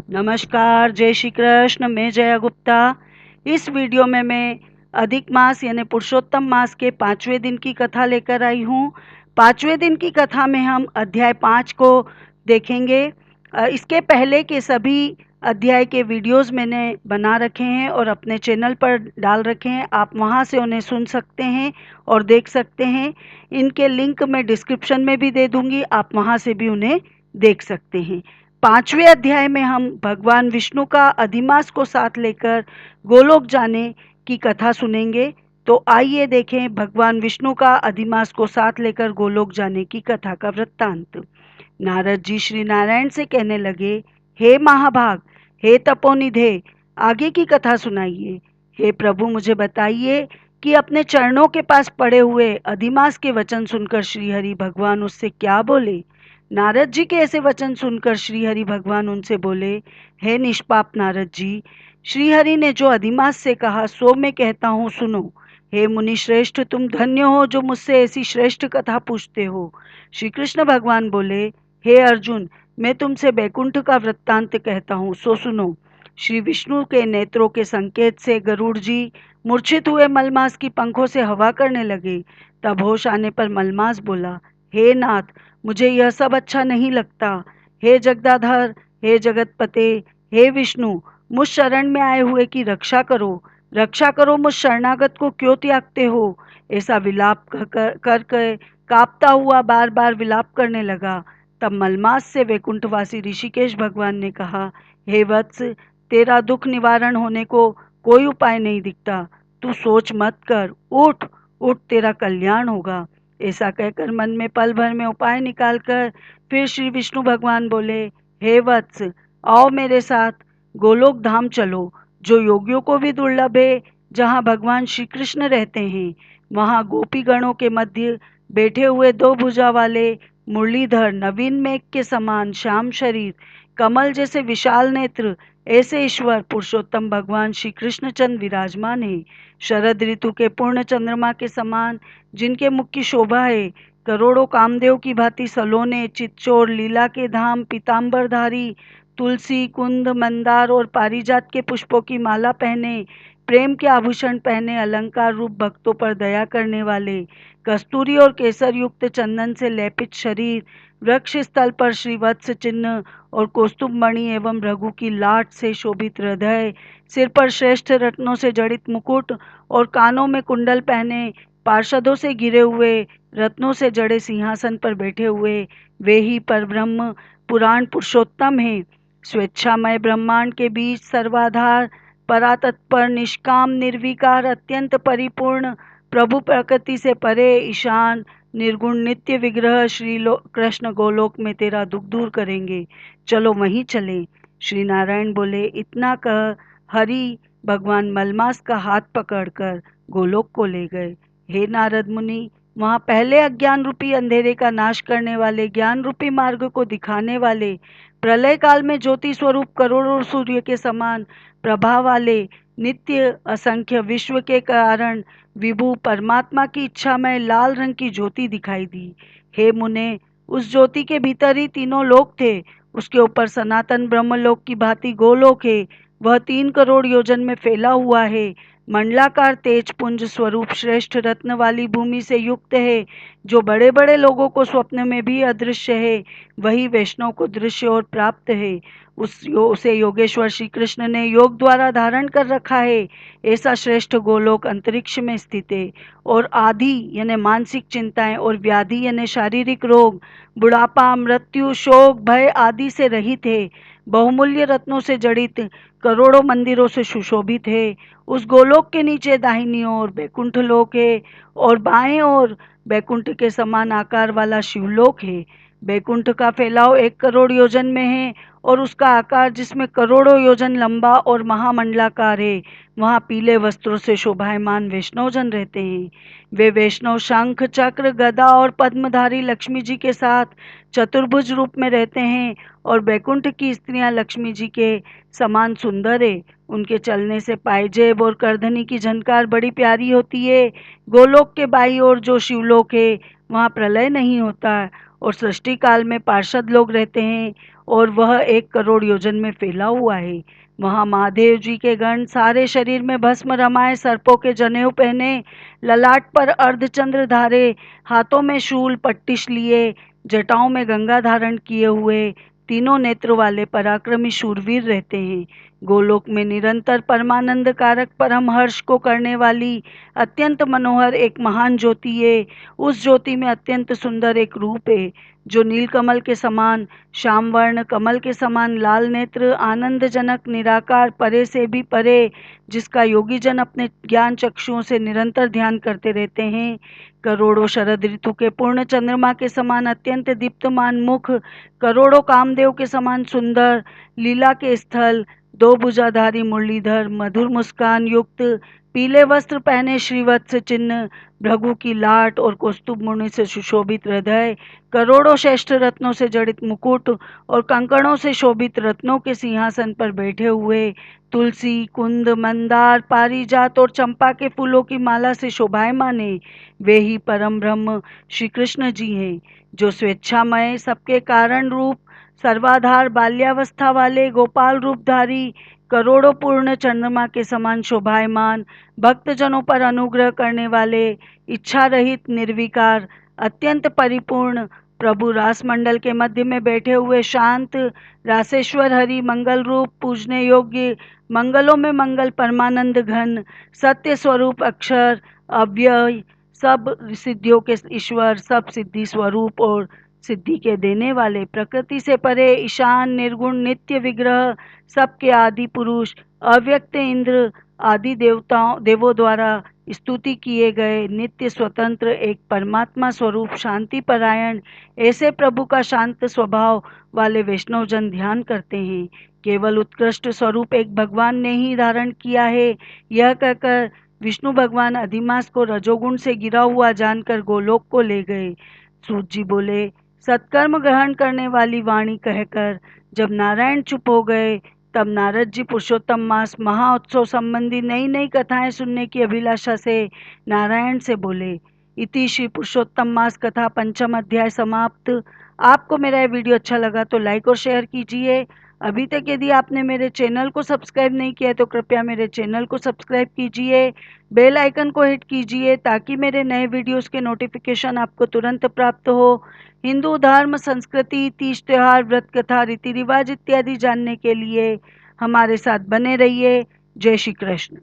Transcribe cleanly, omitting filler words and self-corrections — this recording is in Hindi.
नमस्कार, जय श्री कृष्ण। मैं जया गुप्ता। इस वीडियो में मैं अधिक मास यानी पुरुषोत्तम मास के 5वें दिन की कथा लेकर आई हूँ। 5वें दिन की कथा में हम अध्याय 5 को देखेंगे। इसके पहले के सभी अध्याय के वीडियोस मैंने बना रखे हैं और अपने चैनल पर डाल रखे हैं। आप वहां से उन्हें सुन सकते हैं और देख सकते हैं। इनके लिंक मैं डिस्क्रिप्शन में भी दे दूंगी, आप वहां से भी उन्हें देख सकते हैं। 5वें अध्याय में हम भगवान विष्णु का अधिमास को साथ लेकर गोलोक जाने की कथा सुनेंगे। तो आइए देखें भगवान विष्णु का अधिमास को साथ लेकर गोलोक जाने की कथा का वृत्तांत। नारद जी श्री नारायण से कहने लगे, हे महाभाग, हे तपोनिधे, आगे की कथा सुनाइए। हे प्रभु, मुझे बताइए कि अपने चरणों के पास पड़े हुए अधिमास के वचन सुनकर श्रीहरि भगवान उससे क्या बोले। नारद जी के ऐसे वचन सुनकर श्रीहरि भगवान उनसे बोले, हे निष्पाप नारद जी, श्रीहरि ने जो अधिमास से कहा सो मैं कहता हूँ, सुनो। हे मुनि श्रेष्ठ, तुम धन्य हो जो मुझसे ऐसी श्रेष्ठ कथा पूछते हो। श्री कृष्ण भगवान बोले, हे अर्जुन, मैं तुमसे बैकुंठ का वृत्तांत कहता हूँ, सो सुनो। श्री विष्णु के नेत्रों के संकेत से गरुड़ जी मूर्छित हुए मलमास की पंखों से हवा करने लगे। तब होश आने पर मलमास बोला, हे नाथ, मुझे यह सब अच्छा नहीं लगता। हे जगदाधर, हे जगतपते, हे विष्णु, मुझ शरण में आए हुए की रक्षा करो, रक्षा करो, मुझ शरणागत को क्यों त्यागते हो। ऐसा विलाप कर कांपता हुआ बार बार विलाप करने लगा। तब मलमास से वैकुंठवासी ऋषिकेश भगवान ने कहा, हे वत्स, तेरा दुख निवारण होने को कोई उपाय नहीं दिखता। तू सोच मत कर, उठ उठ, तेरा कल्याण होगा। ऐसा कहकर मन में पल भर में उपाय निकालकर फिर श्री विष्णु भगवान बोले, हे वत्स, आओ मेरे साथ गोलोक धाम चलो, जो योगियों को भी दुर्लभ है, जहाँ भगवान श्री कृष्ण रहते हैं। वहाँ गोपी गणों के मध्य बैठे हुए दो भुजा वाले मुरलीधर, नवीन मेघ के समान श्याम शरीर, कमल जैसे विशाल नेत्र, ऐसे ईश्वर पुरुषोत्तम भगवान श्री कृष्णचंद्र विराजमान है। शरद ऋतु के पूर्ण चंद्रमा के समान जिनके मुख की शोभा है, करोड़ों कामदेव की भांति सलोने, चित्चोर, लीला के धाम, पीताम्बरधारी, तुलसी, कुंद, मंदार और पारिजात के पुष्पों की माला पहने, प्रेम के आभूषण पहने, अलंकार रूप भक्तों पर दया करने वाले, कस्तूरी और केसर युक्त चंदन से लेपित शरीर, वृक्ष स्थल पर श्रीवत्स चिन्ह और कौस्तुभ मणि एवं रघु की लाट से शोभित हृदय, सिर पर श्रेष्ठ रत्नों से जड़ित मुकुट और कानों में कुंडल पहने, पार्षदों से घिरे हुए, रत्नों से जड़े सिंहासन पर बैठे हुए, वे ही पर ब्रह्म पुराण पुरुषोत्तम हैं। स्वेच्छामय ब्रह्मांड के बीच सर्वाधार, परातत्पर, निष्काम, निर्विकार, अत्यंत परिपूर्ण, प्रभु प्रकृति से परे, ईशान, निर्गुण, नित्य विग्रह श्री कृष्ण गोलोक में तेरा दुख दूर करेंगे। चलो वहीं चलें। श्री नारायण बोले। इतना कह हरि भगवान मलमास का हाथ पकड़कर गोलोक को ले गए। हे नारद मुनि, वहाँ पहले अज्ञान रूपी अंधेरे का नाश करने वाले, ज्ञान रूपी मार्ग को दिखाने वाले, प्रलय काल में ज्योति स्वरूप करोड़ों सूर्य के समान प्रभा वाले, नित्य असंख्य विश्व के कारण विभु परमात्मा की इच्छा में लाल रंग की ज्योति दिखाई दी। हे मुने, उस ज्योति के भीतर ही तीनों लोक थे। उसके ऊपर सनातन ब्रह्मलोक की भांति गोलोक है। वह 3 करोड़ योजन में फैला हुआ है। मंडलाकार तेज पुंज स्वरूप श्रेष्ठ रत्न वाली भूमि से युक्त है, जो बड़े बड़े लोगों को स्वप्न में भी अदृश्य है। वही वैष्णव को दृश्य और प्राप्त है। उसे योगेश्वर श्री कृष्ण ने योग द्वारा धारण कर रखा है। ऐसा श्रेष्ठ गोलोक अंतरिक्ष में स्थित है और आदि यानी मानसिक चिंताएं और व्याधि यानी शारीरिक रोग, बुढ़ापा, मृत्यु, शोक, भय आदि से रहित है। बहुमूल्य रत्नों से जड़ित करोड़ों मंदिरों से सुशोभित है। उस गोलोक के नीचे दाहिनी ओर बैकुंठ लोक है और बाएं ओर बैकुंठ के समान आकार वाला शिवलोक है। बैकुंठ का फैलाव 1 करोड़ योजन में है और उसका आकार जिसमें करोड़ों योजन लंबा और महामंडलाकार है। वहाँ पीले वस्त्रों से शोभायमान वैष्णव जन रहते हैं। वे वैष्णव शंख, चक्र, गदा और पद्मधारी लक्ष्मी जी के साथ चतुर्भुज रूप में रहते हैं और बैकुंठ की स्त्रियां लक्ष्मी जी के समान सुंदर है। उनके चलने से पायजेब और करधनी की झनकार बड़ी प्यारी होती है। गोलोक के बाई ओर जो शिवलोक है, वहाँ प्रलय नहीं होता और सृष्टि काल में पार्षद लोग रहते हैं और वह 1 करोड़ योजन में फैला हुआ है। वहाँ महादेव जी के गण सारे शरीर में भस्म रमाए, सर्पों के जनेऊ पहने, ललाट पर अर्धचंद्र धारे, हाथों में शूल पट्टिश लिए, जटाओं में गंगा धारण किए हुए, तीनों नेत्र वाले पराक्रमी शूरवीर रहते हैं। गोलोक में निरंतर परमानंद कारक परम हर्ष को करने वाली अत्यंत मनोहर एक महान ज्योति है। उस ज्योति में अत्यंत सुंदर एक रूप है जो नीलकमल के समान श्याम वर्ण, कमल के समान लाल नेत्र, आनंदजनक, निराकार, परे से भी परे, जिसका योगी जन अपने ज्ञान चक्षुओं से निरंतर ध्यान करते रहते हैं। करोड़ों शरद ऋतु के पूर्ण चंद्रमा के समान अत्यंत दीप्तमान मुख, करोड़ों कामदेव के समान सुंदर लीला के स्थल, 2 भुजाधारी मुरलीधर, मधुर मुस्कान युक्त, पीले वस्त्र पहने श्रीवत्स चिन्ह, भृगु की लाट और कौस्तुभ मुनि से सुशोभित हृदय, करोड़ों श्रेष्ठ रत्नों से जड़ित मुकुट और कंकणों से शोभित रत्नों के सिंहासन पर बैठे हुए, तुलसी, कुंद, मंदार, पारिजात और चंपा के फूलों की माला से शोभायमान है। वे ही परम ब्रह्म श्री कृष्ण जी हैं, जो स्वेच्छामय, सबके कारण रूप, सर्वाधार, बाल्यावस्था वाले, गोपाल रूपधारी, करोड़ों पूर्ण चंद्रमा के समान शोभायमान, भक्तजनों पर अनुग्रह करने वाले, इच्छा रहित, निर्विकार, अत्यंत परिपूर्ण प्रभु रास मंडल के मध्य में बैठे हुए शांत रासेश्वर हरि, मंगल रूप, पूजने योग्य, मंगलों में मंगल, परमानंद घन, सत्य स्वरूप, अक्षर अव्यय, सब सिद्धियों के ईश्वर, सब सिद्धि स्वरूप और सिद्धि के देने वाले, प्रकृति से परे, ईशान, निर्गुण, नित्य विग्रह, सबके आदि पुरुष, अव्यक्त इंद्र आदि देवों द्वारा स्तुति किए गए, नित्य स्वतंत्र एक परमात्मा स्वरूप, शांति परायण, ऐसे प्रभु का शांत स्वभाव वाले वैष्णव जन ध्यान करते हैं। केवल उत्कृष्ट स्वरूप एक भगवान ने ही धारण किया है, यह कहकर विष्णु भगवान अधिमास को रजोगुण से गिरा हुआ जानकर गोलोक को ले गए। सूत जी बोले, सत्कर्म ग्रहण करने वाली वाणी कहकर जब नारायण चुप हो गए, तब नारद जी पुरुषोत्तम मास महाउत्सव संबंधी नई नई कथाएं सुनने की अभिलाषा से नारायण से बोले। इति श्री पुरुषोत्तम मास कथा 5म अध्याय समाप्त। आपको मेरा ये वीडियो अच्छा लगा तो लाइक और शेयर कीजिए। अभी तक यदि आपने मेरे चैनल को सब्सक्राइब नहीं किया है तो कृपया मेरे चैनल को सब्सक्राइब कीजिए, बेल आइकन को हिट कीजिए ताकि मेरे नए वीडियोस के नोटिफिकेशन आपको तुरंत प्राप्त हो। हिंदू धर्म, संस्कृति, तीज त्योहार, व्रत कथा, रीति रिवाज इत्यादि जानने के लिए हमारे साथ बने रहिए। जय श्री कृष्ण।